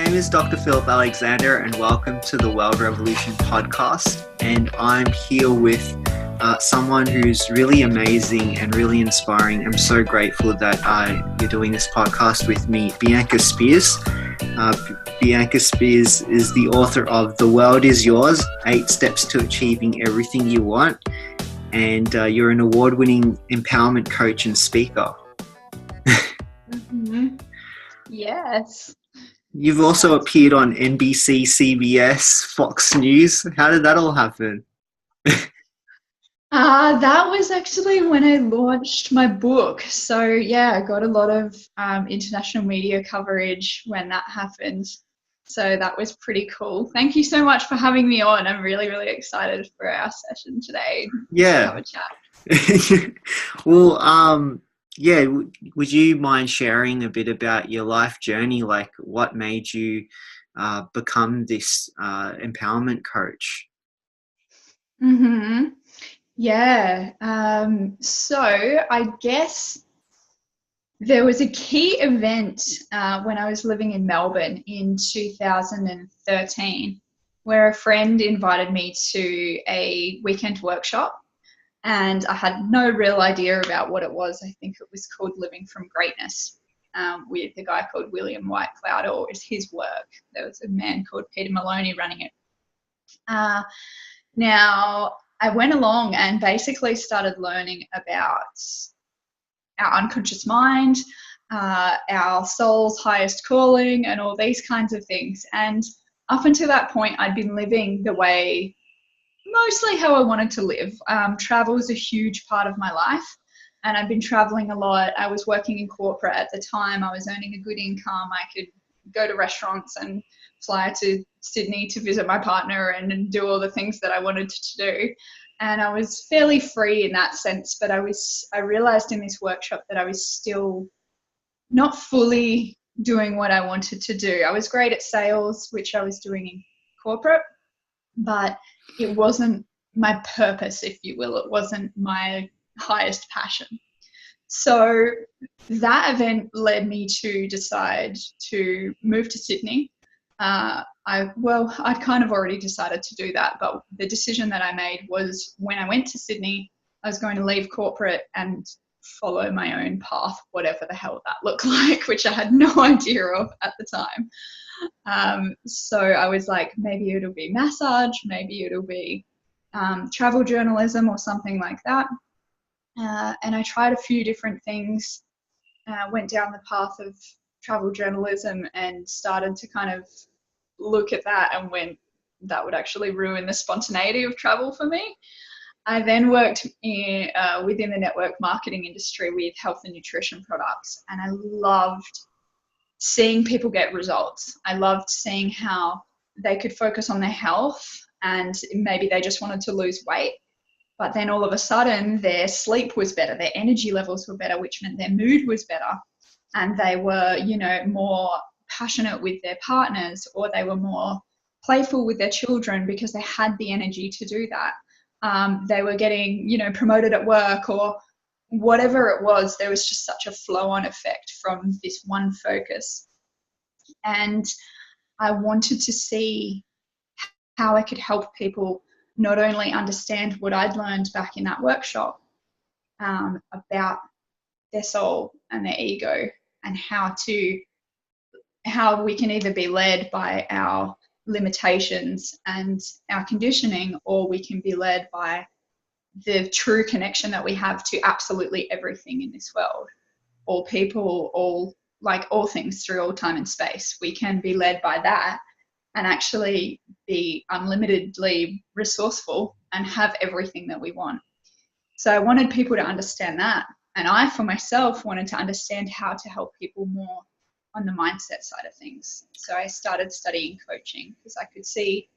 name is Dr. Philip Alexander, and welcome to the World Revolution podcast. And I'm here with someone who's really amazing and really inspiring. I'm so grateful that you're doing this podcast with me, Bianca Spears. Bianca Spears is the author of The World Is Yours, 8 Steps to Achieving Everything You Want. And you're an award-winning empowerment coach and speaker. Mm-hmm. Yes. You've also appeared on NBC, CBS, Fox News. How did that all happen? That was actually when I launched my book. So yeah, I got a lot of international media coverage when that happened. So that was pretty cool. Thank you so much for having me on. I'm really, really excited for our session today. Yeah. Have a chat. Well, yeah, would you mind sharing a bit about your life journey? Like what made you become this empowerment coach? Mm-hmm. Yeah. So I guess there was a key event when I was living in Melbourne in 2013 where a friend invited me to a weekend workshop, and I had no real idea about what it was. I think it was called Living from Greatness, with a guy called William Whitecloud, or is his work. There was a man called Peter Maloney running it. Now, I went along and basically started learning about our unconscious mind, our soul's highest calling, and all these kinds of things. And up until that point, I'd been living the way, mostly how I wanted to live. Travel is a huge part of my life, and I've been traveling a lot. I was working in corporate at the time. I was earning a good income. I could go to restaurants and fly to Sydney to visit my partner and do all the things that I wanted to do. And I was fairly free in that sense, but I realized in this workshop that I was still not fully doing what I wanted to do. I was great at sales, which I was doing in corporate, but it wasn't my purpose, if you will. It wasn't my highest passion. So that event led me to decide to move to Sydney. I'd kind of already decided to do that, but the decision that I made was when I went to Sydney, I was going to leave corporate and follow my own path, whatever the hell that looked like, which I had no idea of at the time. So I was like, maybe it'll be massage, maybe it'll be travel journalism or something like that. And I tried a few different things, went down the path of travel journalism and started to kind of look at that and went, that would actually ruin the spontaneity of travel for me. I then worked within the network marketing industry with health and nutrition products, and I loved seeing people get results. I loved seeing how they could focus on their health and maybe they just wanted to lose weight, but then all of a sudden their sleep was better, their energy levels were better, which meant their mood was better, and they were, more passionate with their partners, or they were more playful with their children because they had the energy to do that. They were getting, promoted at work or whatever it was. There was just such a flow-on effect from this one focus. And I wanted to see how I could help people not only understand what I'd learned back in that workshop about their soul and their ego, and how we can either be led by our limitations and our conditioning, or we can be led by the true connection that we have to absolutely everything in this world, all people, all things through all time and space. We can be led by that and actually be unlimitedly resourceful and have everything that we want. So I wanted people to understand that. And I, for myself, wanted to understand how to help people more on the mindset side of things. So I started studying coaching because I could see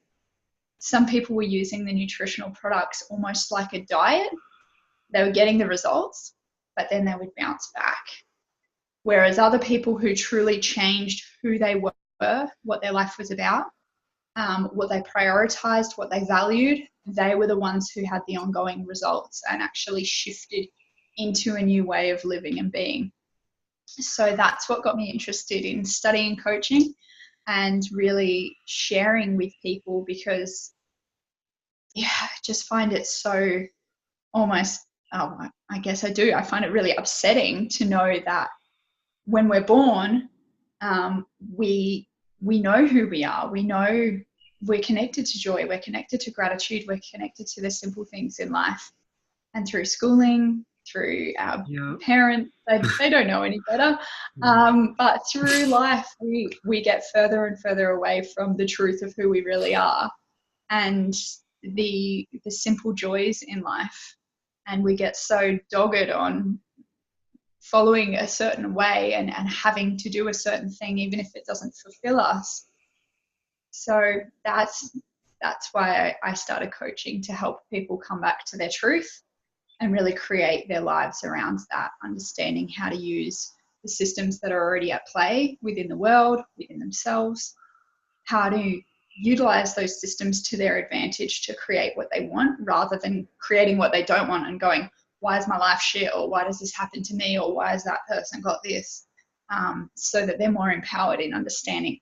some people were using the nutritional products almost like a diet. They were getting the results, but then they would bounce back. Whereas other people who truly changed who they were, what their life was about, what they prioritized, what they valued, they were the ones who had the ongoing results and actually shifted into a new way of living and being. So that's what got me interested in studying coaching. and really sharing with people, because I just find it so almost, I guess I find it really upsetting to know that when we're born, we know who we are. We know we're connected to joy. We're connected to gratitude. We're connected to the simple things in life. And through schooling, through our Yeah. parents, they don't know any better. But through life, we get further and further away from the truth of who we really are, and the simple joys in life. And we get so dogged on following a certain way and having to do a certain thing, even if it doesn't fulfill us. So that's why I started coaching, to help people come back to their truth and really create their lives around that, understanding how to use the systems that are already at play within the world, within themselves, how to utilize those systems to their advantage to create what they want, rather than creating what they don't want and going, why is my life shit, or why does this happen to me, or why has that person got this? So that they're more empowered in understanding,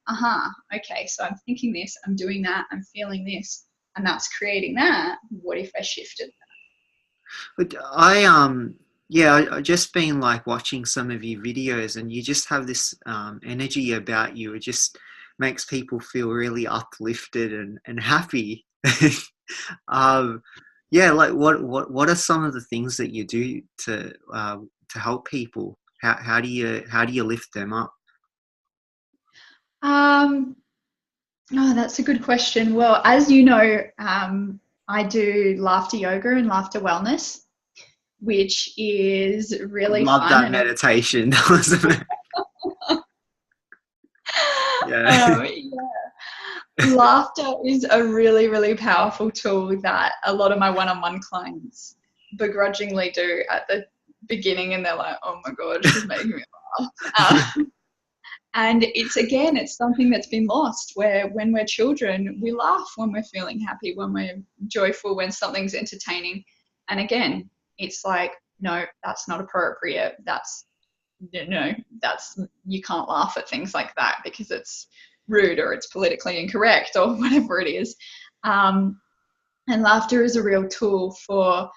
okay, so I'm thinking this, I'm doing that, I'm feeling this, and that's creating that. What if I shifted? But I just been like watching some of your videos, and you just have this energy about you. It just makes people feel really uplifted and happy. um, yeah, like what are some of the things that you do to help people? How do you lift them up? Um, oh, that's a good question. Well, as you know, I do laughter yoga and laughter wellness, which is really Love fun. that And meditation. That was yeah. laughter is a really, really powerful tool that a lot of my one-on-one clients begrudgingly do at the beginning, and they're like, oh my God, she's making me laugh. And it's something that's been lost, where when we're children, we laugh when we're feeling happy, when we're joyful, when something's entertaining. And again, it's like, no, that's not appropriate. You can't laugh at things like that because it's rude or it's politically incorrect or whatever it is. And laughter is a real tool for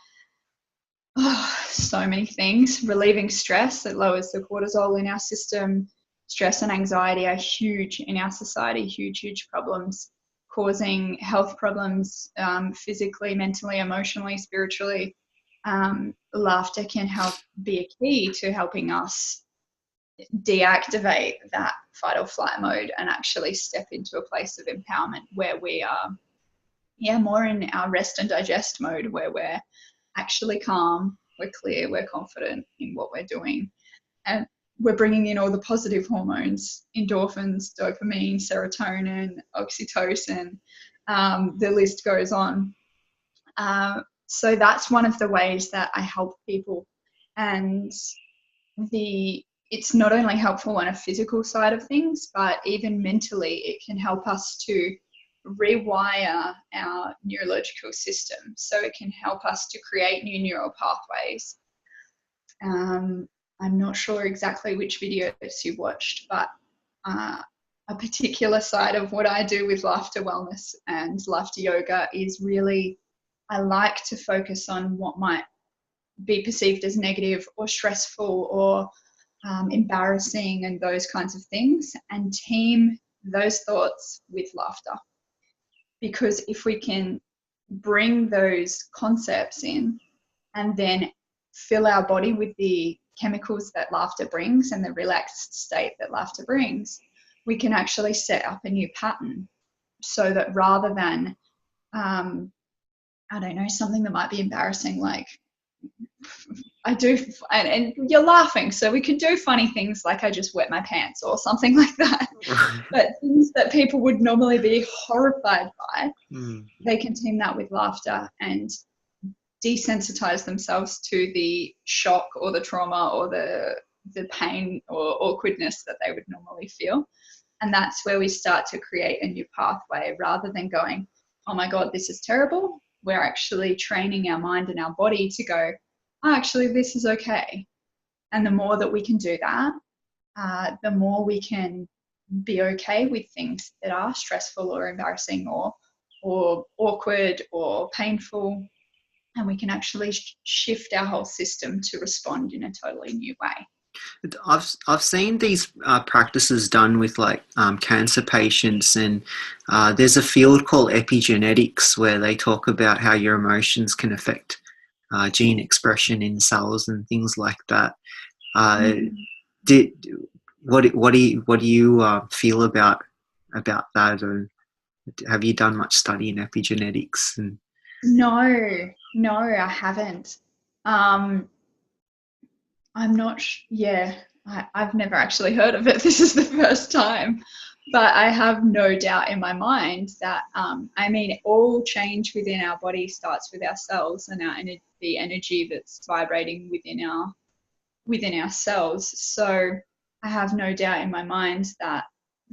so many things. Relieving stress, it lowers the cortisol in our system. Stress and anxiety are huge in our society, huge problems, causing health problems, physically, mentally, emotionally, spiritually. Laughter can help be a key to helping us deactivate that fight or flight mode and actually step into a place of empowerment where we are more in our rest and digest mode, where we're actually calm, we're clear, we're confident in what we're doing, and we're bringing in all the positive hormones, endorphins, dopamine, serotonin, oxytocin. The list goes on. So that's one of the ways that I help people. And it's not only helpful on a physical side of things, but even mentally, it can help us to rewire our neurological system. So it can help us to create new neural pathways. I'm not sure exactly which videos you watched, but a particular side of what I do with laughter wellness and laughter yoga is really, I like to focus on what might be perceived as negative or stressful or embarrassing and those kinds of things, and team those thoughts with laughter. Because if we can bring those concepts in and then fill our body with the chemicals that laughter brings and the relaxed state that laughter brings, we can actually set up a new pattern, so that rather than, I don't know, something that might be embarrassing, like I do, and you're laughing, so we could do funny things like I just wet my pants or something like that. But things that people would normally be horrified by, they can team that with laughter and desensitize themselves to the shock or the trauma or the pain or awkwardness that they would normally feel. And that's where we start to create a new pathway, rather than going, oh my God, this is terrible. We're actually training our mind and our body to go, oh, actually, this is okay. And the more that we can do that, the more we can be okay with things that are stressful or embarrassing or awkward or painful, and we can actually shift our whole system to respond in a totally new way. I've seen these practices done with like cancer patients, and there's a field called epigenetics where they talk about how your emotions can affect gene expression in cells and things like that. Did what do you feel about that? Or have you done much study in epigenetics? And No, I haven't. I'm not, yeah, I've never actually heard of it. This is the first time. But I have no doubt in my mind that, I mean, all change within our body starts with our cells and the energy that's vibrating within our cells. So I have no doubt in my mind that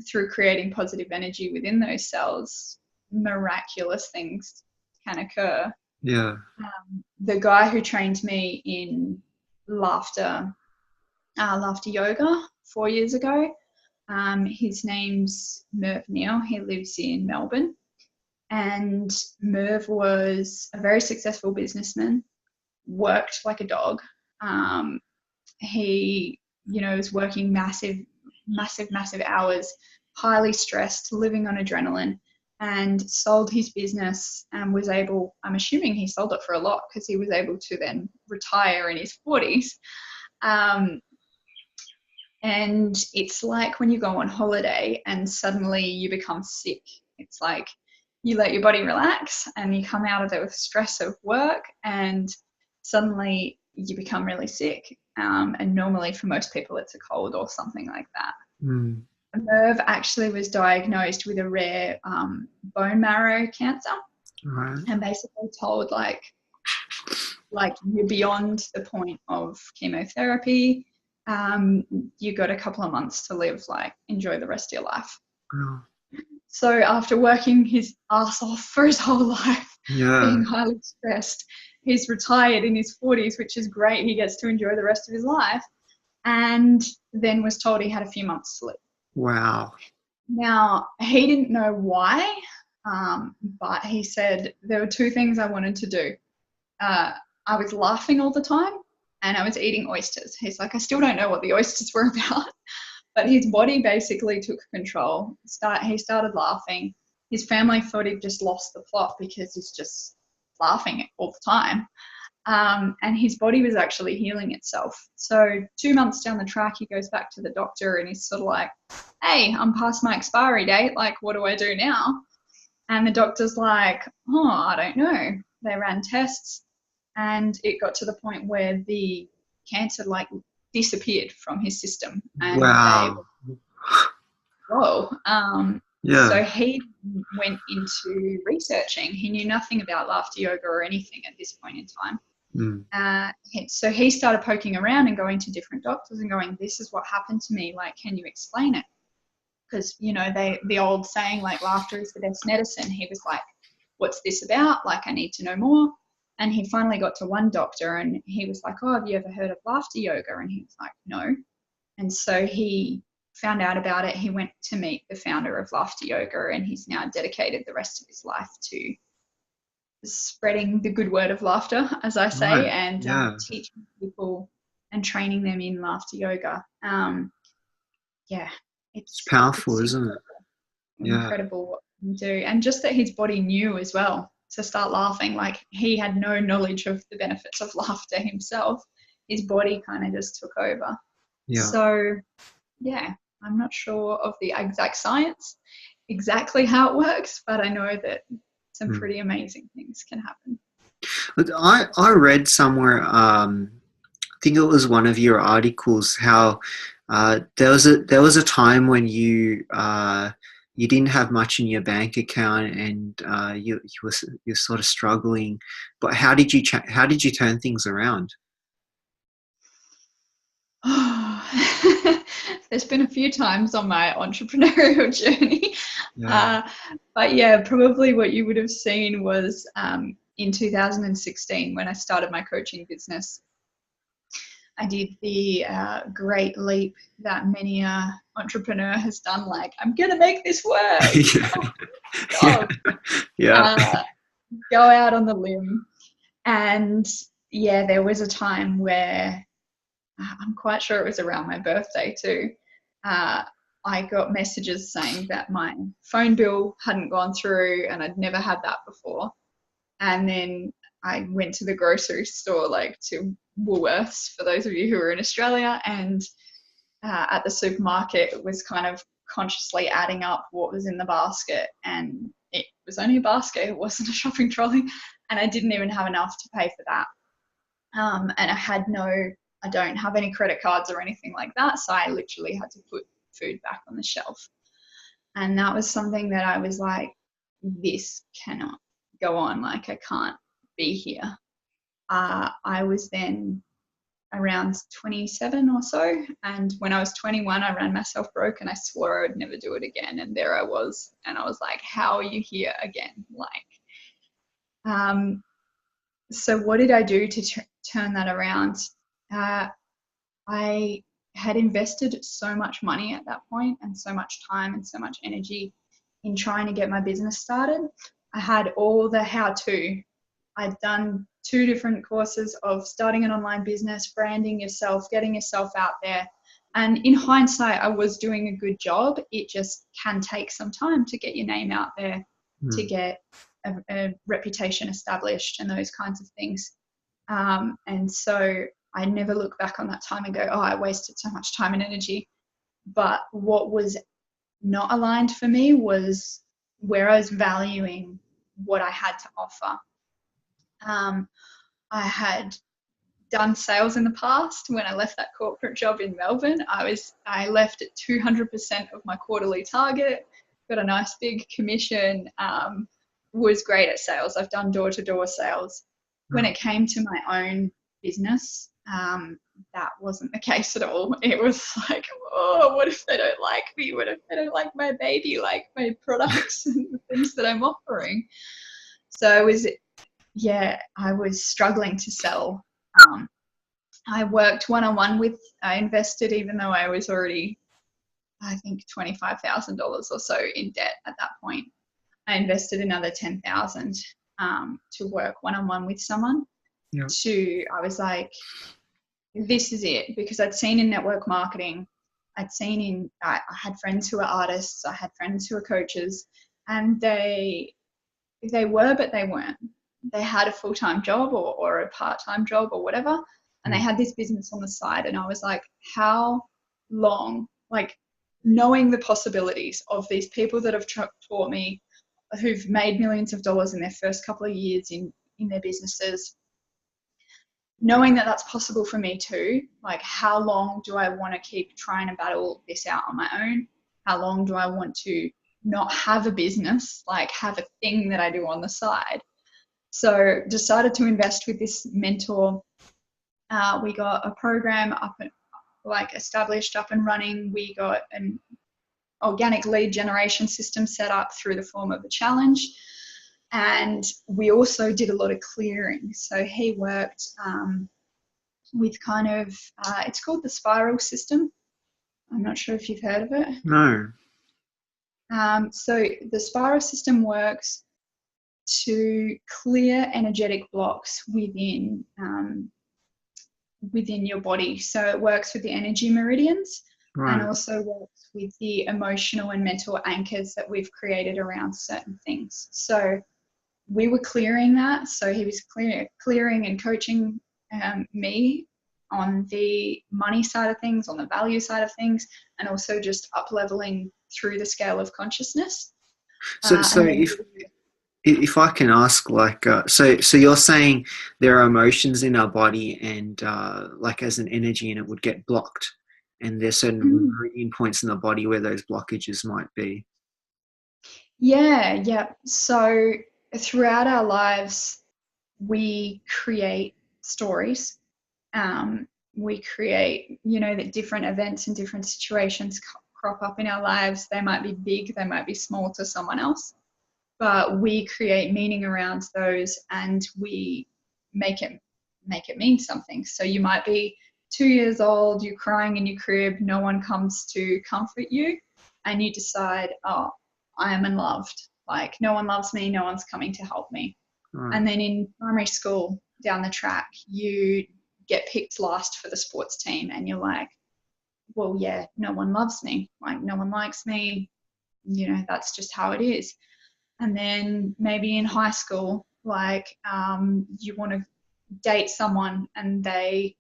through creating positive energy within those cells, miraculous things can occur. yeah, The guy who trained me in laughter yoga 4 years ago, his name's Merv Neal. He lives in Melbourne. And Merv was a very successful businessman, worked like a dog. He, was working massive hours, highly stressed, living on adrenaline, and sold his business and was able, I'm assuming he sold it for a lot because he was able to then retire in his 40s. And it's like when you go on holiday and suddenly you become sick. It's like you let your body relax and you come out of the stress of work and suddenly you become really sick. And normally for most people it's a cold or something like that. mm. Merv actually was diagnosed with a rare bone marrow cancer, Right. and basically told like you're beyond the point of chemotherapy. You got a couple of months to live, like enjoy the rest of your life. Oh. So after working his ass off for his whole life, Yeah. being highly stressed, he's retired in his 40s, which is great. He gets to enjoy the rest of his life, and then was told he had a few months to live. Wow. Now, he didn't know why, but he said there were two things I wanted to do. I was laughing all the time and I was eating oysters. He's like, I still don't know what the oysters were about, but his body basically took control. He started laughing. His family thought he'd just lost the plot because he's just laughing all the time. And his body was actually healing itself. So 2 months down the track, he goes back to the doctor and he's sort of like, hey, I'm past my expiry date. Like, what do I do now? And the doctor's like, oh, I don't know. They ran tests and it got to the point where the cancer like disappeared from his system. And Wow. whoa. Yeah. So he went into researching. He knew nothing about laughter yoga or anything at this point in time. So he started poking around and going to different doctors and going, this is what happened to me. Like, can you explain it? Because, the old saying, like, laughter is the best medicine. He was like, what's this about? Like, I need to know more. And he finally got to one doctor and he was like, oh, have you ever heard of laughter yoga? And he was like, no. And so he found out about it. He went to meet the founder of laughter yoga and he's now dedicated the rest of his life to spreading the good word of laughter, as I say, Right. and Yeah. teaching people and training them in laughter yoga. It's powerful, isn't it? Yeah. Incredible what he can do. And just that his body knew as well to start laughing. Like, he had no knowledge of the benefits of laughter himself. His body kind of just took over. Yeah. So, yeah, I'm not sure of the exact science, exactly how it works, but I know that some pretty amazing things can happen. Look, I read somewhere, I think it was one of your articles, how there was a time when you didn't have much in your bank account and you're sort of struggling, but how did you turn things around? There's been a few times on my entrepreneurial journey. Yeah. But yeah, probably what you would have seen was in 2016 when I started my coaching business. I did the great leap that many entrepreneur has done, like, I'm going to make this work. Yeah. Yeah. Go out on the limb. And yeah, there was a time where I'm quite sure it was around my birthday too. I got messages saying that my phone bill hadn't gone through and I'd never had that before. And then I went to the grocery store, like to Woolworths, for those of you who are in Australia, and at the supermarket was kind of consciously adding up what was in the basket, and it was only a basket, it wasn't a shopping trolley, and I didn't even have enough to pay for that. And I don't have any credit cards or anything like that, so I literally had to put food back on the shelf. And that was something that I was like, this cannot go on, like I can't be here. I was then around 27 or so, and when I was 21 I ran myself broke and I swore I would never do it again, and there I was, and I was like, how are you here again? So what did I do to turn that around? I had invested so much money at that point and so much time and so much energy in trying to get my business started. I had all the how-to. I'd done 2 different courses of starting an online business, branding yourself, getting yourself out there. And in hindsight, I was doing a good job. It just can take some time to get your name out there, to get a reputation established and those kinds of things. And so I never look back on that time and go, oh, I wasted so much time and energy. But what was not aligned for me was where I was valuing what I had to offer. I had done sales in the past. When I left that corporate job in Melbourne, I left at 200% of my quarterly target, got a nice big commission, was great at sales. I've done door-to-door sales. When it came to my own business, that wasn't the case at all. It was like, oh, what if they don't like me? What if they don't like my baby, like my products and the things that I'm offering? So I was struggling to sell. I worked one-on-one I invested, even though I was already, I think, $25,000 or so in debt at that point. I invested another $10,000 to work one-on-one with someone. Yeah. I was like, this is it, because I'd seen in network marketing, I had friends who were artists, I had friends who were coaches, and they were, but they weren't. They had a full-time job or a part-time job or whatever, and they had this business on the side. And I was like, how long, like, knowing the possibilities of these people that have taught me, who've made millions of dollars in their first couple of years in their businesses, knowing that that's possible for me too, like, how long do I want to keep trying to battle this out on my own? How long do I want to not have a business, like have a thing that I do on the side? So decided to invest with this mentor. We got a program established, up and running. We got an organic lead generation system set up through the form of a challenge. And we also did a lot of clearing. So he worked with kind of, it's called the spiral system. I'm not sure if you've heard of it. No. So the spiral system works to clear energetic blocks within your body. So it works with the energy meridians, and also works with the emotional and mental anchors that we've created around certain things. So we were clearing that. So he was clearing and coaching me on the money side of things, on the value side of things, and also just up-leveling through the scale of consciousness. So if I can ask, like, so you're saying there are emotions in our body, and like as an energy, and it would get blocked, and there's certain meridian points in the body where those blockages might be. Yeah. So throughout our lives, we create stories. We create, that different events and different situations crop up in our lives. They might be big, they might be small to someone else, but we create meaning around those, and we make it mean something. So you might be 2 years old, you're crying in your crib, no one comes to comfort you, and you decide, oh, I am unloved. Like, no one loves me, no one's coming to help me. Right. And then in primary school, down the track, you get picked last for the sports team, and you're like, well, yeah, no one loves me. Like, no one likes me. You know, that's just how it is. And then maybe in high school, like, you want to date someone and they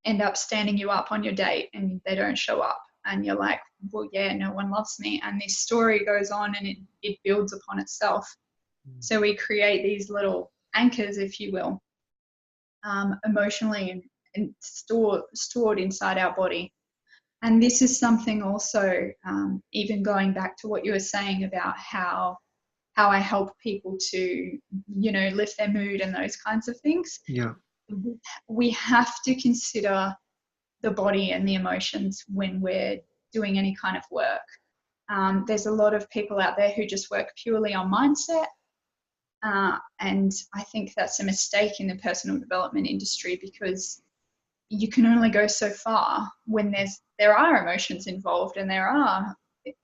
end up standing you up on your date and they don't show up. And you're like, well, yeah, no one loves me. And this story goes on and it builds upon itself. So we create these little anchors, if you will, emotionally and stored inside our body. And this is something also, even going back to what you were saying about how I help people to, you know, lift their mood and those kinds of things. Yeah. We have to consider the body and the emotions when we're doing any kind of work. There's a lot of people out there who just work purely on mindset. And I think that's a mistake in the personal development industry, because you can only go so far when there are emotions involved and there are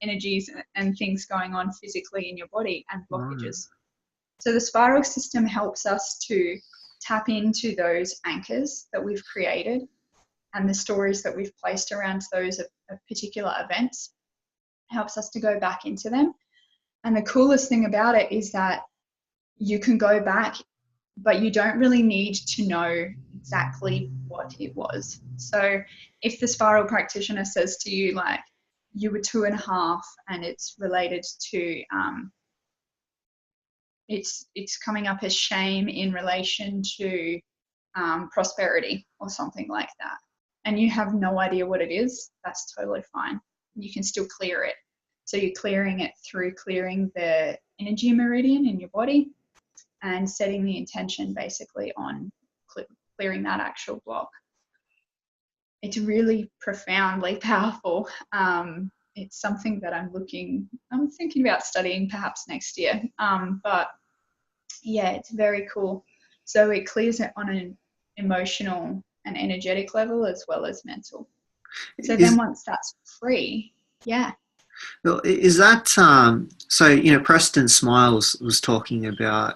energies and things going on physically in your body and blockages. So the spiral system helps us to tap into those anchors that we've created and the stories that we've placed around those particular events. It helps us to go back into them. And the coolest thing about it is that you can go back, but you don't really need to know exactly what it was. So if the spiral practitioner says to you, like, you were 2.5 and it's related to, it's coming up as shame in relation to prosperity or something like that, and you have no idea what it is, that's totally fine. You can still clear it. So you're clearing it through clearing the energy meridian in your body and setting the intention basically on clearing that actual block. It's really profoundly powerful. It's something that I'm thinking about studying perhaps next year. But yeah, it's very cool. So it clears it on an emotional and energetic level as well as mental. So then once that's free, yeah. Well, is that so? You know, Preston Smiles was talking about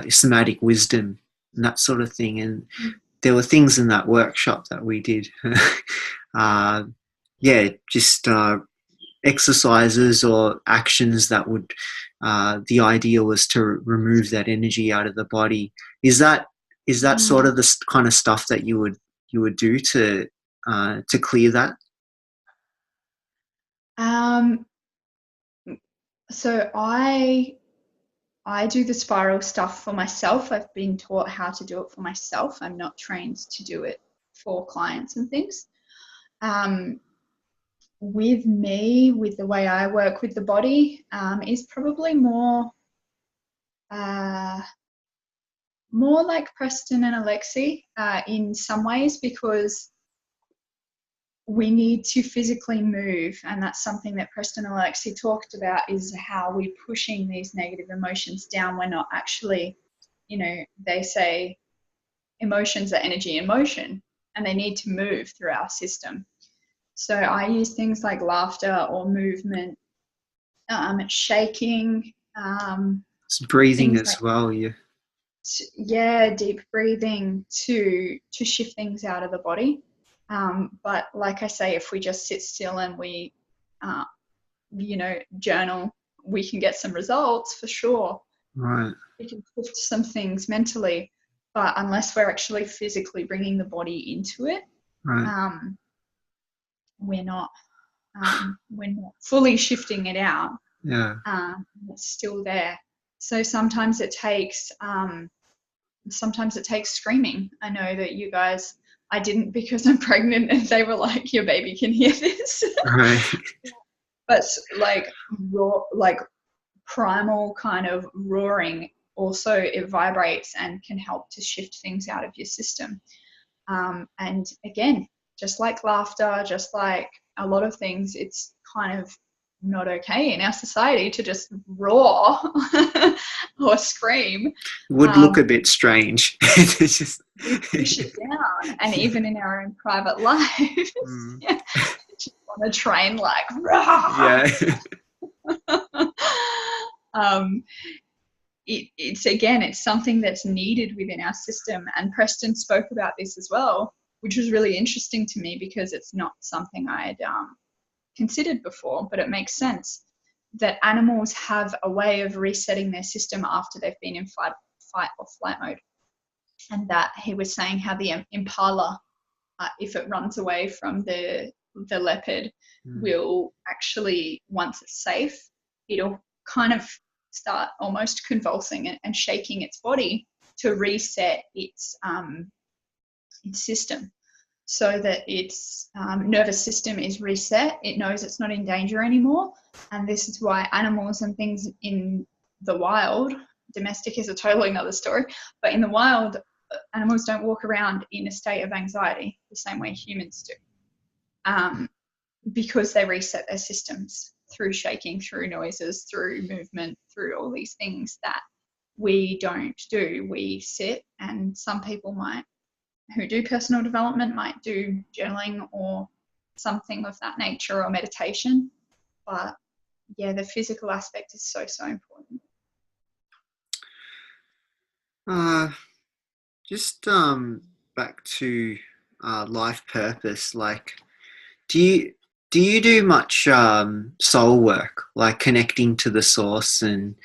somatic wisdom and that sort of thing, and there were things in that workshop that we did. Just exercises or actions that would. The idea was to remove that energy out of the body. Is that sort of the kind of stuff that you would do to clear that? So I do the spiral stuff for myself. I've been taught how to do it for myself. I'm not trained to do it for clients and things. With me, with the way I work with the body, is probably more like Preston and Alexi in some ways, because we need to physically move, and that's something that Preston and Alexi talked about, is how we're pushing these negative emotions down. We're not actually, you know, they say emotions are energy in motion and they need to move through our system. So I use things like laughter or movement, shaking. It's breathing as like, well, yeah. Deep breathing to shift things out of the body. But like I say, if we just sit still and we, journal, we can get some results for sure. Right. We can shift some things mentally, but unless we're actually physically bringing the body into it, right. We're not fully shifting it out. Yeah. It's still there. So sometimes it takes screaming. I know that you guys, I didn't, because I'm pregnant, and they were like, your baby can hear this. Right. But like primal kind of roaring, also it vibrates and can help to shift things out of your system. And again, just like laughter, just like a lot of things, it's kind of not okay in our society to just roar or scream. Would look a bit strange. It's just We push it down, and even in our own private lives, yeah, just on a train like, yeah. It's something that's needed within our system, and Preston spoke about this as well, which was really interesting to me because it's not something I had considered before, but it makes sense that animals have a way of resetting their system after they've been in fight or flight mode. And that he was saying how the impala, if it runs away from the leopard, will actually, once it's safe, it'll kind of start almost convulsing and shaking its body to reset its system, so that its nervous system is reset. It knows it's not in danger anymore. And this is why animals and things in the wild, domestic is a totally another story, but in the wild, animals don't walk around in a state of anxiety the same way humans do, because they reset their systems through shaking, through noises, through movement, through all these things that we don't do. We sit, and some people who do personal development might do journaling or something of that nature, or meditation. But yeah, the physical aspect is so important. Just back to life purpose. Like, do you do much soul work, like connecting to the source, and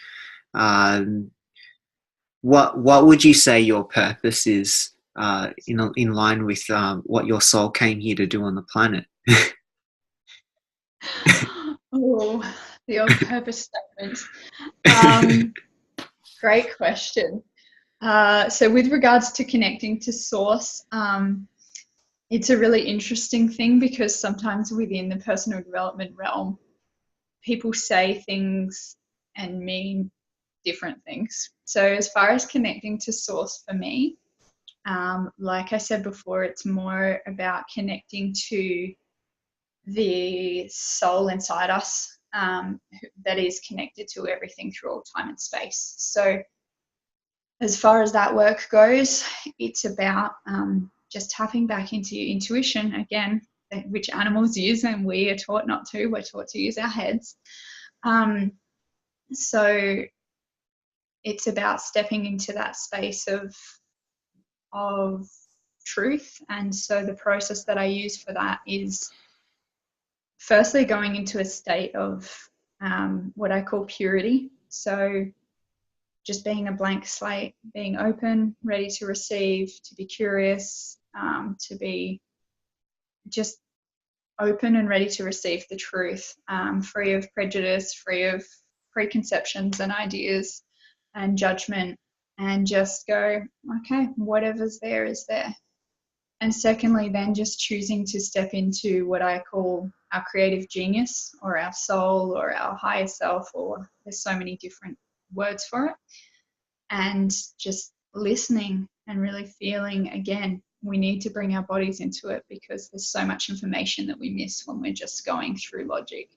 what would you say your purpose is in line with what your soul came here to do on the planet? Oh, the old purpose statement. Great question. So with regards to connecting to source, it's a really interesting thing, because sometimes within the personal development realm, people say things and mean different things. So as far as connecting to source for me, like I said before, it's more about connecting to the soul inside us, that is connected to everything through all time and space. So as far as that work goes, it's about just tapping back into your intuition again, which animals use, and we are taught not to. We're taught to use our heads. So it's about stepping into that space of truth. And so the process that I use for that is firstly going into a state of what I call purity. So just being a blank slate, being open, ready to receive, to be curious, to be just open and ready to receive the truth, free of prejudice, free of preconceptions and ideas and judgment, and just go, okay, whatever's there is there. And secondly, then just choosing to step into what I call our creative genius, or our soul, or our higher self, or there's so many different words for it. And just listening and really feeling. Again, we need to bring our bodies into it, because there's so much information that we miss when we're just going through logic.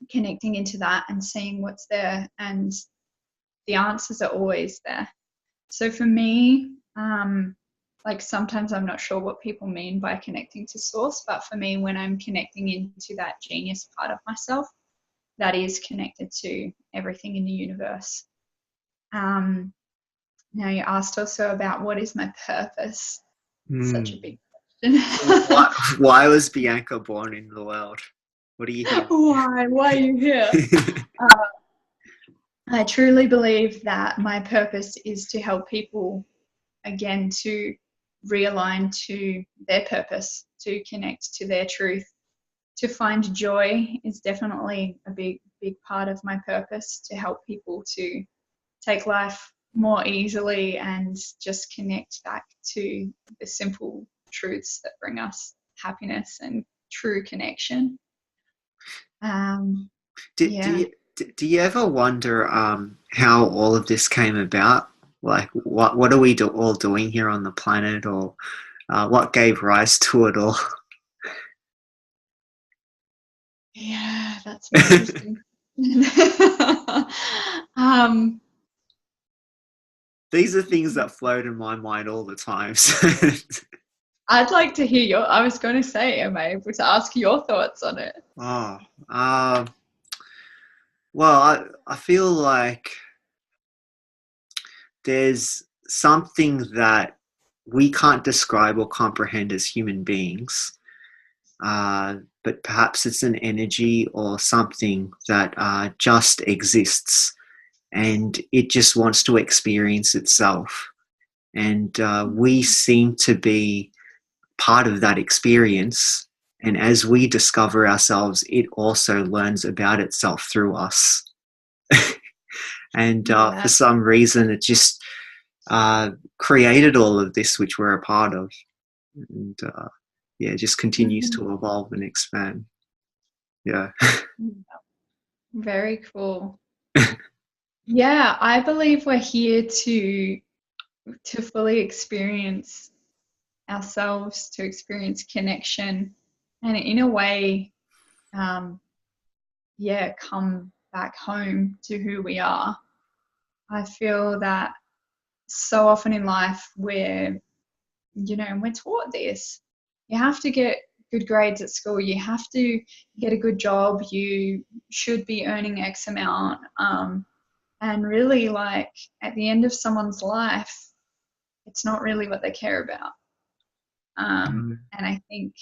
Connecting into that and seeing what's there, and the answers are always there. So for me, like sometimes I'm not sure what people mean by connecting to source, but for me, when I'm connecting into that genius part of myself, that is connected to everything in the universe. Now you asked also about what is my purpose. Such a big question. Why was Bianca born in the world? What are you here? Why are you here? I truly believe that my purpose is to help people, again, to realign to their purpose, to connect to their truth, to find joy is definitely a big part of my purpose, to help people to take life more easily and just connect back to the simple truths that bring us happiness and true connection. Do you ever wonder how all of this came about? Like, what are we all doing here on the planet, or what gave rise to it all? Yeah, that's an interesting. um, These are things that float in my mind all the time. So, I'd like to hear your. I was going to say, am I able to ask your thoughts on it? oh, well, I feel like there's something that we can't describe or comprehend as human beings, but perhaps it's an energy or something that just exists and it just wants to experience itself. And we seem to be part of that experience. And as we discover ourselves, it also learns about itself through us. And for Yeah. some reason, it just created all of this, which we're a part of. And yeah, it just continues Mhm. to evolve and expand. Yeah. Very cool. Yeah, I believe we're here to fully experience ourselves, to experience connection, and in a way, um, yeah, come back home to who we are. I feel that so often in life we're taught this. You have to get good grades at school. You have to get a good job. You should be earning X amount. And really, like at the end of someone's life, it's not really what they care about. Mm. And I think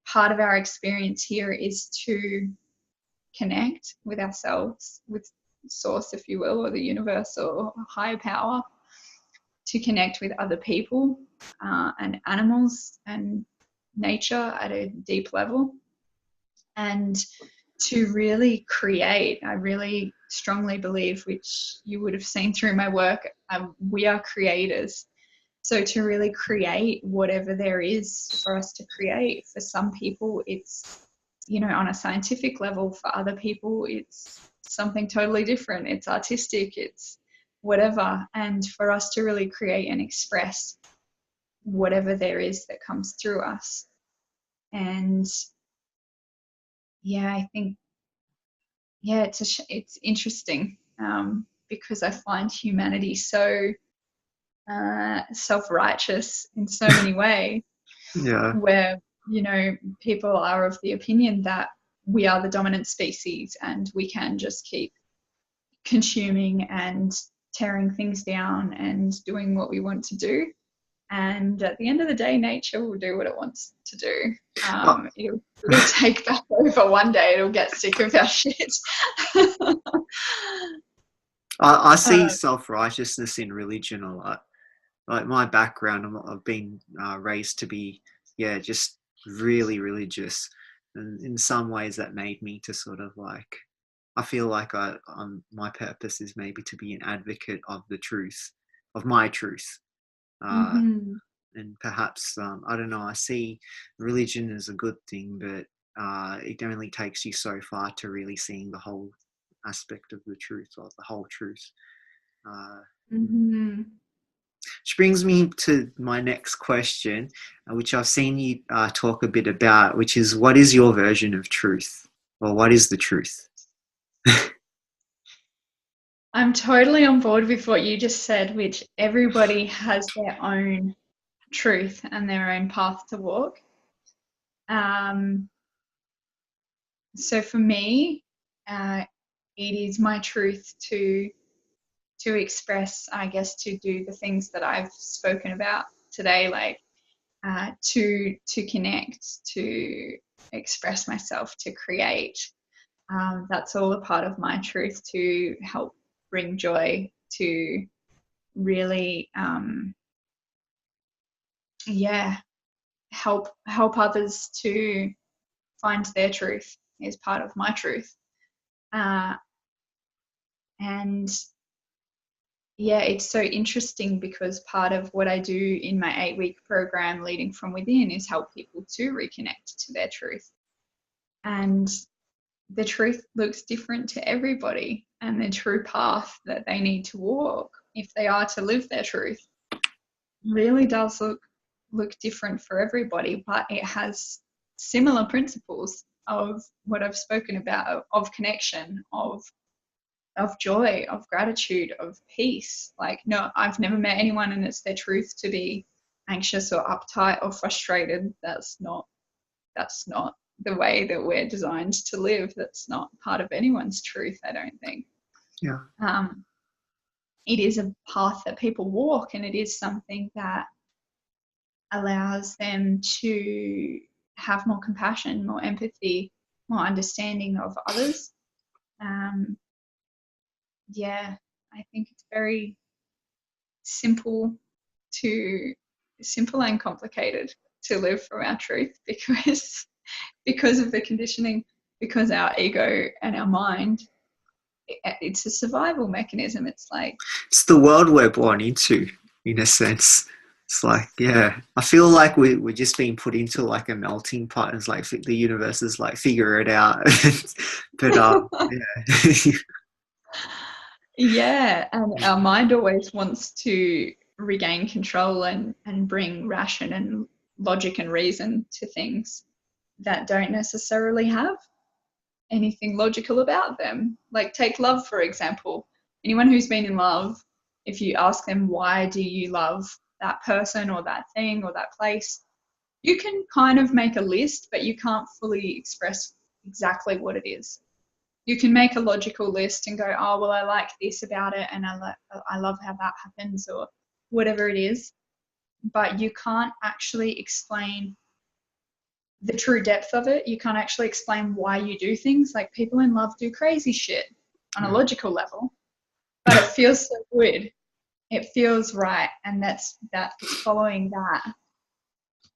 part of our experience here is to connect with ourselves, with source, if you will, or the universe or higher power, to connect with other people and animals and nature at a deep level, and to really create. I really strongly believe, which you would have seen through my work, we are creators. So to really create whatever there is for us to create. For some people, it's, on a scientific level. For other people, it's something totally different. It's artistic, it's whatever. And for us to really create and express whatever there is that comes through us. And yeah, I think, yeah, it's interesting because I find humanity so self-righteous in so many ways, Yeah. where people are of the opinion that we are the dominant species and we can just keep consuming and tearing things down and doing what we want to do. And at the end of the day, nature will do what it wants to do. I, It'll take back over one day. It'll get sick of our shit. I see uh, self righteousness in religion a lot. Like my background, I've been raised to be, yeah, just really religious. And in some ways, that made me to sort of like, I feel like my purpose is maybe to be an advocate of the truth, of my truth. Uh, mhm. and perhaps, I don't know, I see religion as a good thing, but it only takes you so far to really seeing the whole aspect of the truth or the whole truth. Uh, Mhm. which brings me to my next question, which I've seen you talk a bit about, which is what is your version of truth? Or what is the truth? I'm totally on board with what you just said, which everybody has their own truth and their own path to walk. Um, so for me, uh, it is my truth to express, I guess, to do the things that I've spoken about today, like to connect, to express myself, to create. That's all a part of my truth, to help bring joy, to really, yeah, help others to find their truth is part of my truth. Uh, and yeah, it's so interesting because part of what I do in my 8-week program, Leading from Within, is help people to reconnect to their truth. And the truth looks different to everybody, and the true path that they need to walk, if they are to live their truth, really does look different for everybody, but it has similar principles. of what I've spoken about, of connection, of joy, of gratitude, of peace. Like, no, I've never met anyone and it's their truth to be anxious or uptight or frustrated. That's not the way that we're designed to live. That's not part of anyone's truth, I don't think. Yeah. It is a path that people walk, and it is something that allows them to have more compassion, more empathy, more understanding of others. Yeah, I think it's very simple and complicated to live from our truth, because of the conditioning, because our ego and our mind, it's a survival mechanism. It's like, It's the world we're born into, in a sense. It's like, yeah, I feel like we're just being put into like a melting pot. It's like the universe is like, figure it out. But yeah. yeah, and our mind always wants to regain control and bring ration and logic and reason to things that don't necessarily have anything logical about them. Like, take love, for example. Anyone who's been in love, if you ask them, why do you love that person or that thing or that place, you can kind of make a list, but you can't fully express exactly what it is. You can make a logical list and go, oh, well, I like this about it, and I love how that happens, or whatever it is. But you can't actually explain the true depth of it. You can't actually explain why you do things. Like, people in love do crazy shit on a logical level, but it feels so good. It feels right, and it's following that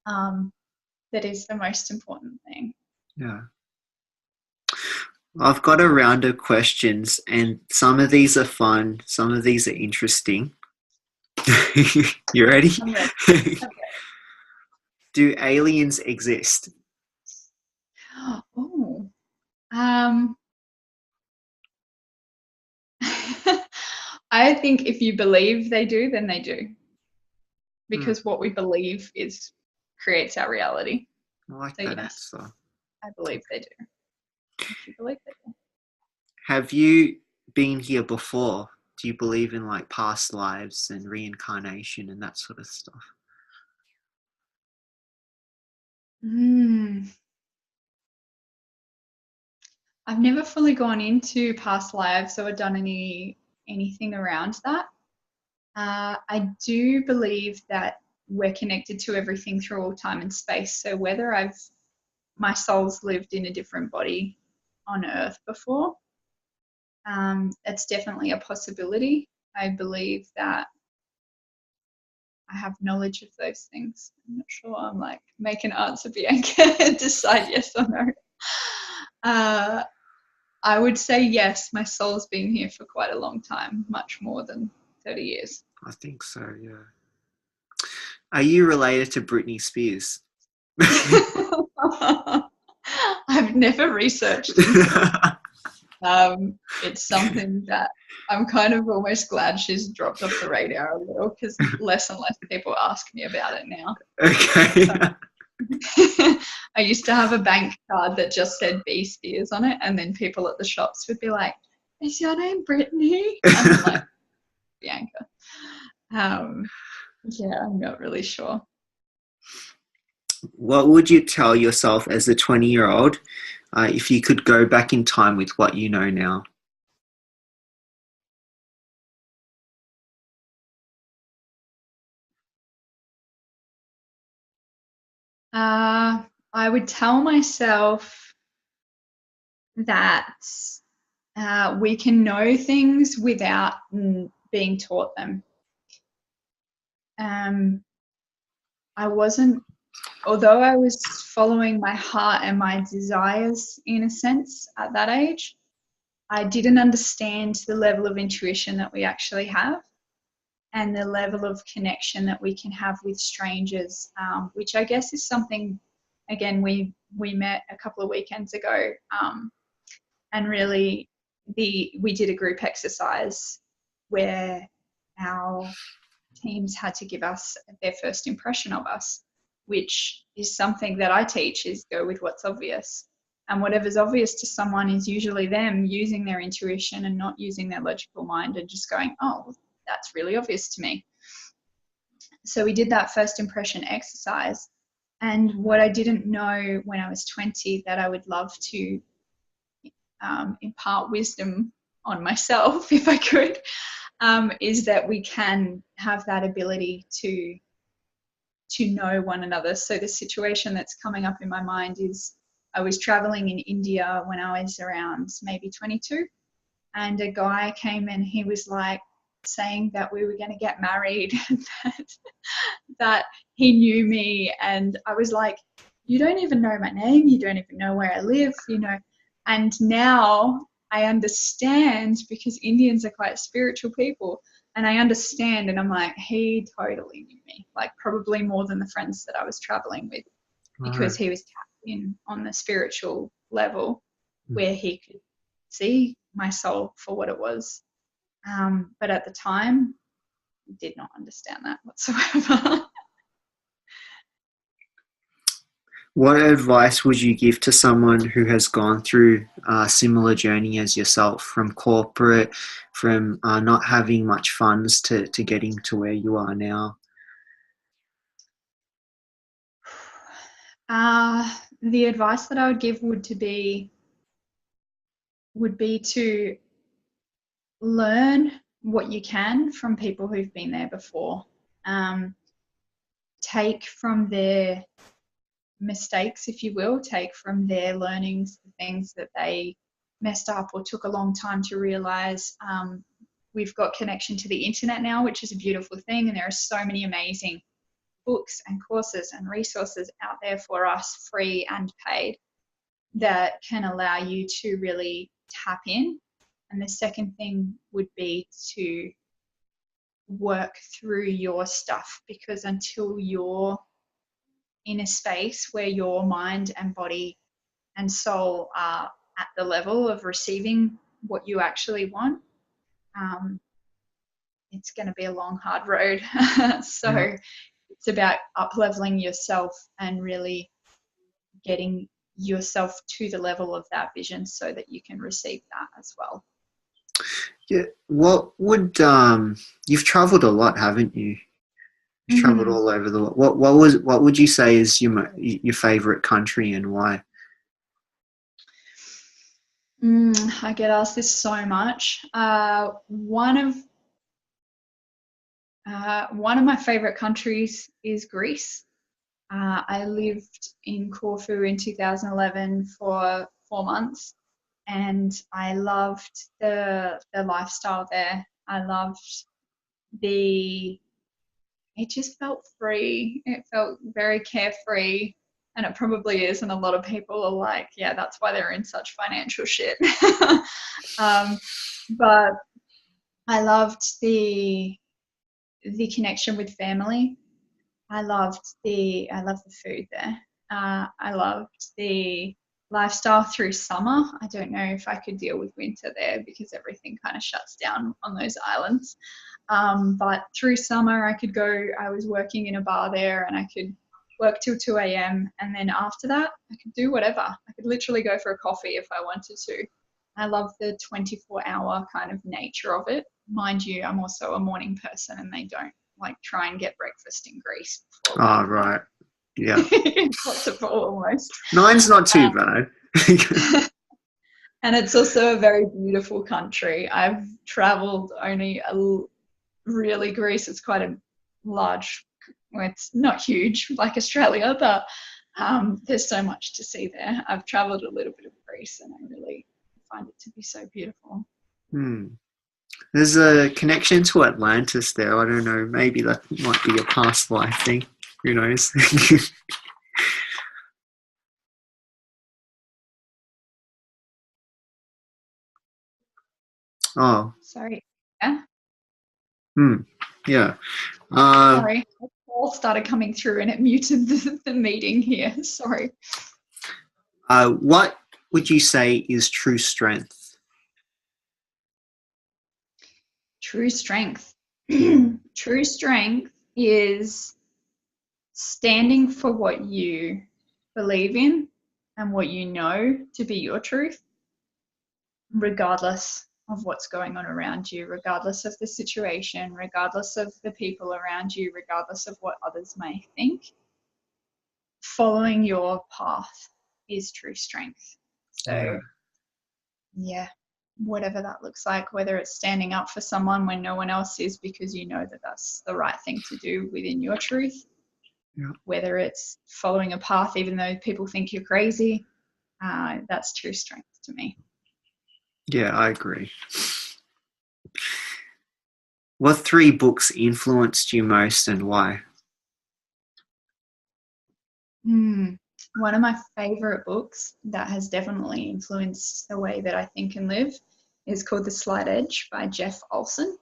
that is the most important thing. Yeah. I've got a round of questions, and some of these are fun, some of these are interesting. You ready? I'm ready. Okay. Do aliens exist? Oh, I think if you believe they do, then they do, because what we believe creates our reality. I like So that yes, answer. I believe they do. If you believe they do. Have you been here before? Do you believe in like past lives and reincarnation and that sort of stuff? I've never fully gone into past lives or done anything around that. I do believe that we're connected to everything through all time and space. So whether my soul's lived in a different body on Earth before, it's definitely a possibility. I believe that I have knowledge of those things. I'm not sure. I'm like, make an answer, Bianca, and decide yes or no. I would say yes, my soul's been here for quite a long time, much more than 30 years. I think so, yeah. Are you related to Britney Spears? I've never researched into it. It's something that I'm kind of almost glad she's dropped off the radar a little, because less and less people ask me about it now. Okay. I used to have a bank card that just said B Spears on it, and then people at the shops would be like, is your name Brittany? And I'm like, Bianca. Yeah, I'm not really sure. What would you tell yourself as a 20-year-old if you could go back in time with what you know now? I would tell myself that we can know things without being taught them. Although I was following my heart and my desires in a sense at that age, I didn't understand the level of intuition that we actually have, and the level of connection that we can have with strangers, which I guess is something, again, we met a couple of weekends ago, and really we did a group exercise where our teams had to give us their first impression of us, which is something that I teach, is go with what's obvious. And whatever's obvious to someone is usually them using their intuition and not using their logical mind and just going, oh, that's really obvious to me. So we did that first impression exercise. And what I didn't know when I was 20 that I would love to impart wisdom on myself, if I could, is that we can have that ability to know one another. So the situation that's coming up in my mind is I was traveling in India when I was around maybe 22, and a guy came and he was like saying that we were going to get married and that he knew me. And I was like, you don't even know my name, you don't even know where I live, you know. And now I understand, because Indians are quite spiritual people, and I understand, and I'm like, he totally knew me, like probably more than the friends that I was traveling with, because he was tapped in on the spiritual level where he could see my soul for what it was. But at the time, did not understand that whatsoever. What advice would you give to someone who has gone through a similar journey as yourself, from corporate, from not having much funds to getting to where you are now? The advice that I would give would be to learn what you can from people who've been there before. Take from their mistakes, if you will, take from their learnings, the things that they messed up or took a long time to realize. We've got connection to the internet now, which is a beautiful thing, and there are so many amazing books and courses and resources out there for us, free and paid, that can allow you to really tap in. And the second thing would be to work through your stuff, because until you're in a space where your mind and body and soul are at the level of receiving what you actually want, it's going to be a long, hard road. So it's about up-leveling yourself and really getting yourself to the level of that vision so that you can receive that as well. Yeah. What would you've traveled a lot, haven't you? You've traveled all over the world. What would you say is your favorite country, and why? I get asked this so much. One of my favorite countries is Greece. I lived in Corfu in 2011 for 4 months, and I loved the lifestyle there. I loved it just felt free. It felt very carefree, and it probably is. And a lot of people are like, yeah, that's why they're in such financial shit. But I loved the connection with family. I loved the food there. I loved the lifestyle through summer. I don't know if I could deal with winter there, because everything kind of shuts down on those islands. But through summer, I was working in a bar there, and I could work till 2 a.m. And then after that, I could do whatever. I could literally go for a coffee if I wanted to. I love the 24-hour kind of nature of it. Mind you, I'm also a morning person, and they don't like try and get breakfast in Greece before. Oh, right. Yeah. Impossible almost. Nine's not too bad. And it's also a very beautiful country. I've traveled only really Greece. It's quite a large, well, it's not huge like Australia, but there's so much to see there. I've traveled a little bit of Greece, and I really find it to be so beautiful. There's a connection to Atlantis there. I don't know. Maybe that might be a past life thing. Who knows? Oh. Sorry. Yeah. Yeah. Sorry. A call started coming through and it muted the meeting here. Sorry. What would you say is true strength? True strength. True strength is standing for what you believe in and what you know to be your truth, regardless of what's going on around you, regardless of the situation, regardless of the people around you, regardless of what others may think. Following your path is true strength. So, yeah, whatever that looks like, whether it's standing up for someone when no one else is because you know that that's the right thing to do within your truth, whether it's following a path even though people think you're crazy, that's true strength to me. Yeah, I agree. What 3 books influenced you most and why? One of my favorite books that has definitely influenced the way that I think and live is called The Slight Edge by Jeff Olson.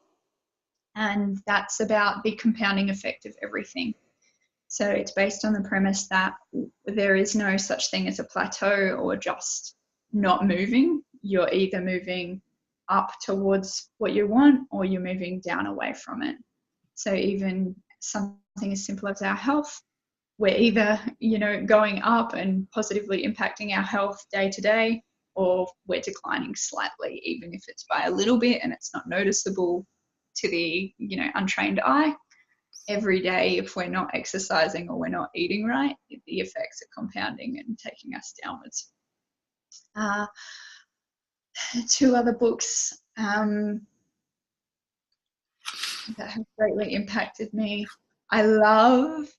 And that's about the compounding effect of everything. So it's based on the premise that there is no such thing as a plateau or just not moving. You're either moving up towards what you want or you're moving down away from it. So even something as simple as our health, we're either, going up and positively impacting our health day to day, or we're declining slightly, even if it's by a little bit and it's not noticeable to the, untrained eye. Every day, if we're not exercising or we're not eating right, the effects are compounding and taking us downwards. 2 other books that have greatly impacted me. I love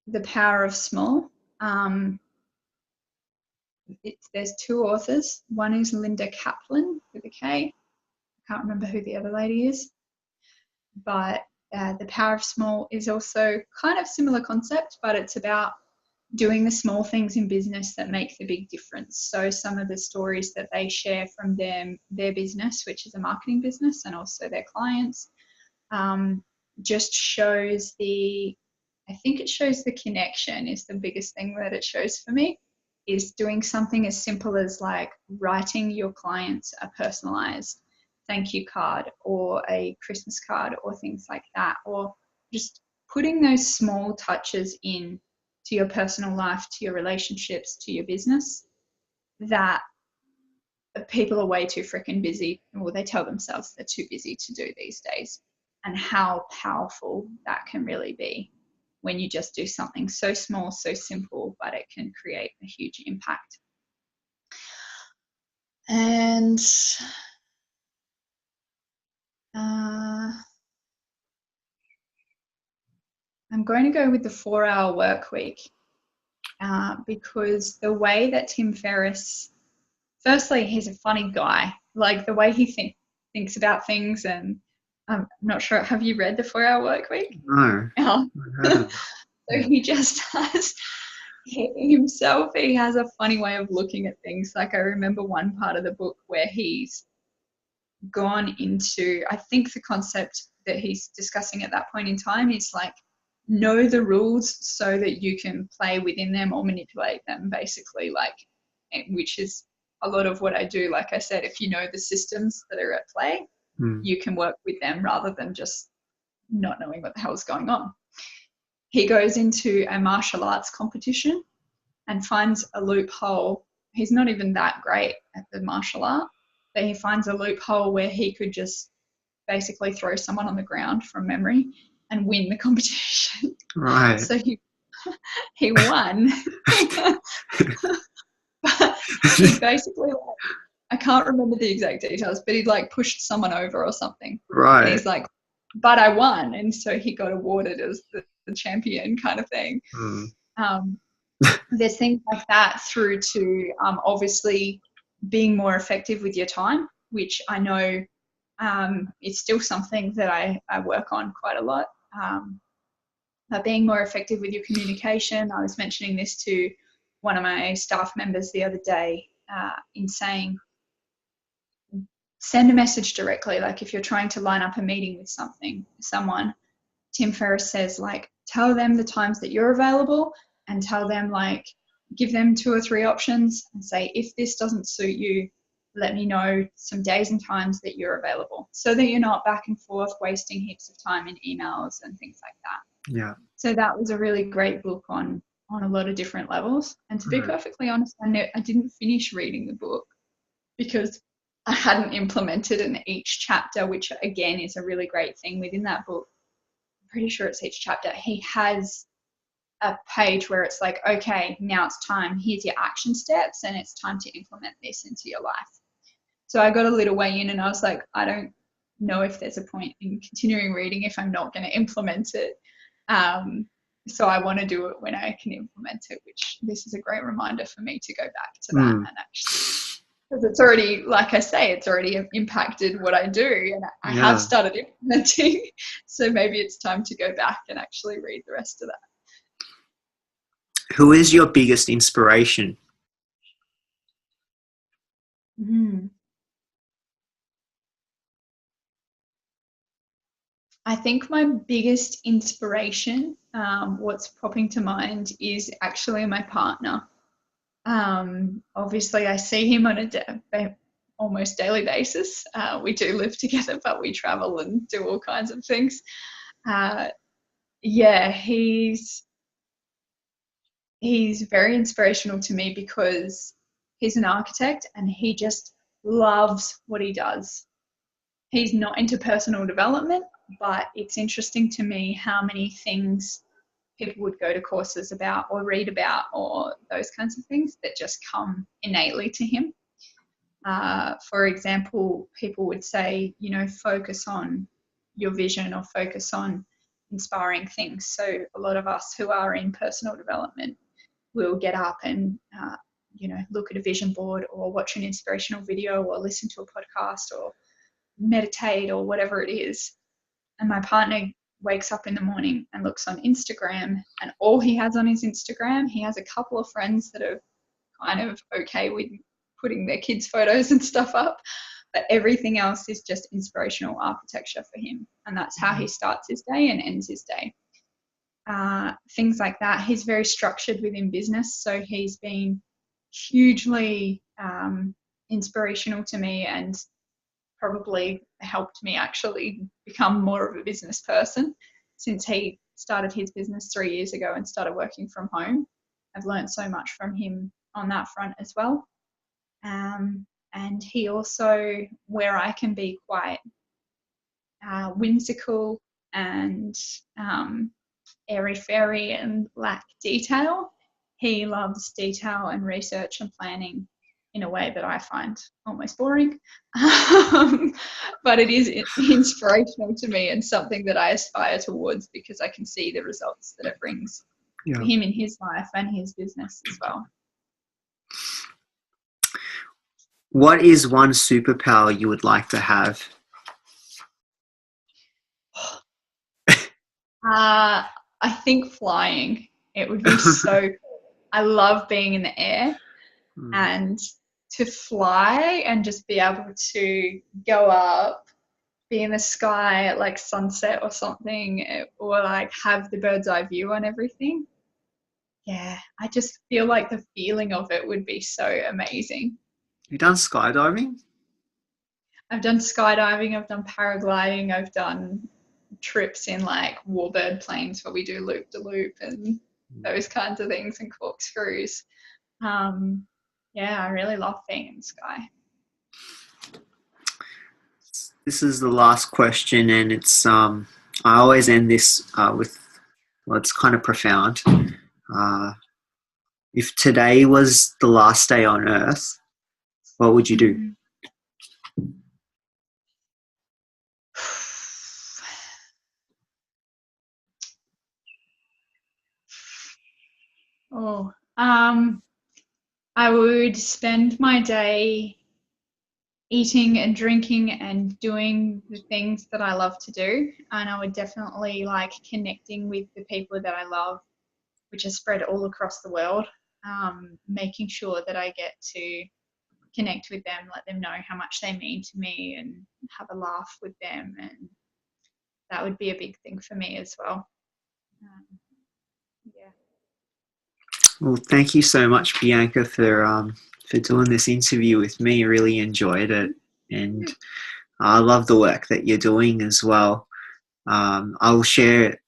The Power of Small. There's 2 authors. One is Linda Kaplan with a K. I can't remember who the other lady is. But The Power of Small is also kind of similar concept, but it's about doing the small things in business that make the big difference. So some of the stories that they share from their business, which is a marketing business, and also their clients, just shows I think it shows the connection is the biggest thing that it shows for me, is doing something as simple as like writing your clients a personalized thank you card or a Christmas card or things like that, or just putting those small touches in to your personal life, to your relationships, to your business, that people are way too freaking busy. Well, they tell themselves they're too busy to do these days, and how powerful that can really be when you just do something so small, so simple, but it can create a huge impact. And I'm going to go with the 4-hour work week because the way that Tim Ferriss, firstly, he's a funny guy. Like the way he thinks about things, and I'm not sure. Have you read the 4-hour work week? No. So he just has himself. He has a funny way of looking at things. Like I remember one part of the book where he's gone into, I think the concept that he's discussing at that point in time is like, know the rules so that you can play within them or manipulate them, basically, like, which is a lot of what I do. Like I said, if you know the systems that are at play, you can work with them rather than just not knowing what the hell is going on. He goes into a martial arts competition and finds a loophole. He's not even that great at the martial art, but he finds a loophole where he could just basically throw someone on the ground from memory and win the competition. Right. So he won. But he basically, I can't remember the exact details, but he like pushed someone over or something. Right. And he's like, but I won. And so he got awarded as the champion kind of thing. There's things like that through to obviously being more effective with your time, which I know it's still something that I work on quite a lot. But being more effective with your communication. I was mentioning this to one of my staff members the other day in saying, send a message directly. Like if you're trying to line up a meeting with someone, Tim Ferriss says, like, tell them the times that you're available and tell them, like, give them 2 or 3 options and say, if this doesn't suit you, let me know some days and times that you're available, so that you're not back and forth wasting heaps of time in emails and things like that. Yeah. So that was a really great book on on a lot of different levels. And to be perfectly honest, I didn't finish reading the book because I hadn't implemented in each chapter, which again is a really great thing within that book. I'm pretty sure it's each chapter. He has a page where it's like, okay, now it's time. Here's your action steps, and it's time to implement this into your life. So I got a little way in, and I was like, I don't know if there's a point in continuing reading if I'm not going to implement it. So I want to do it when I can implement it, which this is a great reminder for me to go back to that and actually, because it's already, like I say, it's already impacted what I do, and I have started implementing. So maybe it's time to go back and actually read the rest of that. Who is your biggest inspiration? I think my biggest inspiration, what's popping to mind, is actually my partner. Obviously, I see him on a almost daily basis. We do live together, but we travel and do all kinds of things. He's very inspirational to me because he's an architect and he just loves what he does. He's not into personal development, but it's interesting to me how many things people would go to courses about or read about or those kinds of things that just come innately to him. For example, people would say, focus on your vision or focus on inspiring things. So a lot of us who are in personal development will get up and, look at a vision board or watch an inspirational video or listen to a podcast or meditate or whatever it is. And my partner wakes up in the morning and looks on Instagram, and all he has on his Instagram, he has a couple of friends that are kind of okay with putting their kids' photos and stuff up, but everything else is just inspirational architecture for him. And that's how he starts his day and ends his day. Things like that. He's very structured within business, so he's been hugely inspirational to me and probably helped me actually become more of a business person since he started his business 3 years ago and started working from home. I've learned so much from him on that front as well. And he also, where I can be quite whimsical and airy-fairy and lack detail, he loves detail and research and planning in a way that I find almost boring. But it is inspirational to me and something that I aspire towards because I can see the results that it brings for him in his life and his business as well. What is one superpower you would like to have? I think flying. It would be so cool. I love being in the air and to fly and just be able to go up, be in the sky at like sunset or something, or like have the bird's eye view on everything. Yeah, I just feel like the feeling of it would be so amazing. Have you done skydiving? I've done skydiving, I've done paragliding, I've done trips in like warbird planes where we do loop-de-loop and those kinds of things and corkscrews. I really love being in the sky. This is the last question, and it's I always end this with, well, it's kind of profound. If today was the last day on Earth, what would you do? I would spend my day eating and drinking and doing the things that I love to do. And I would definitely like connecting with the people that I love, which are spread all across the world, making sure that I get to connect with them, let them know how much they mean to me and have a laugh with them. And that would be a big thing for me as well. Well, thank you so much, Bianca, for doing this interview with me. Really enjoyed it, and I love the work that you're doing as well. I will share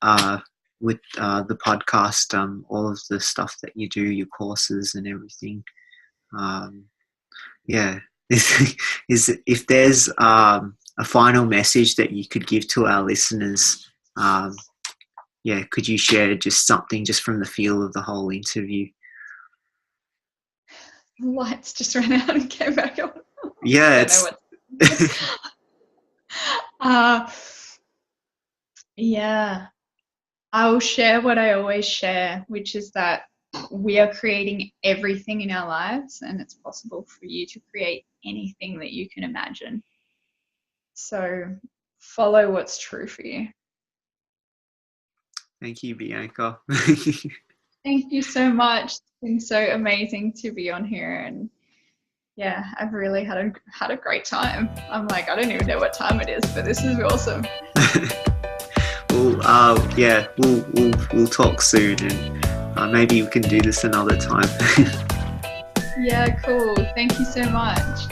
the podcast, all of the stuff that you do, your courses and everything. Yeah, is if there's a final message that you could give to our listeners, yeah, could you share just something just from the feel of the whole interview? The lights just ran out and came back on. Yeah, I don't know what. Yeah, I'll share what I always share, which is that we are creating everything in our lives, and it's possible for you to create anything that you can imagine. So follow what's true for you. Thank you, Bianca. Thank you so much. It's been so amazing to be on here, and yeah, I've really had a great time. I'm like, I don't even know what time it is, but this is awesome. Well, yeah, we'll talk soon, and maybe we can do this another time. Yeah, cool. Thank you so much.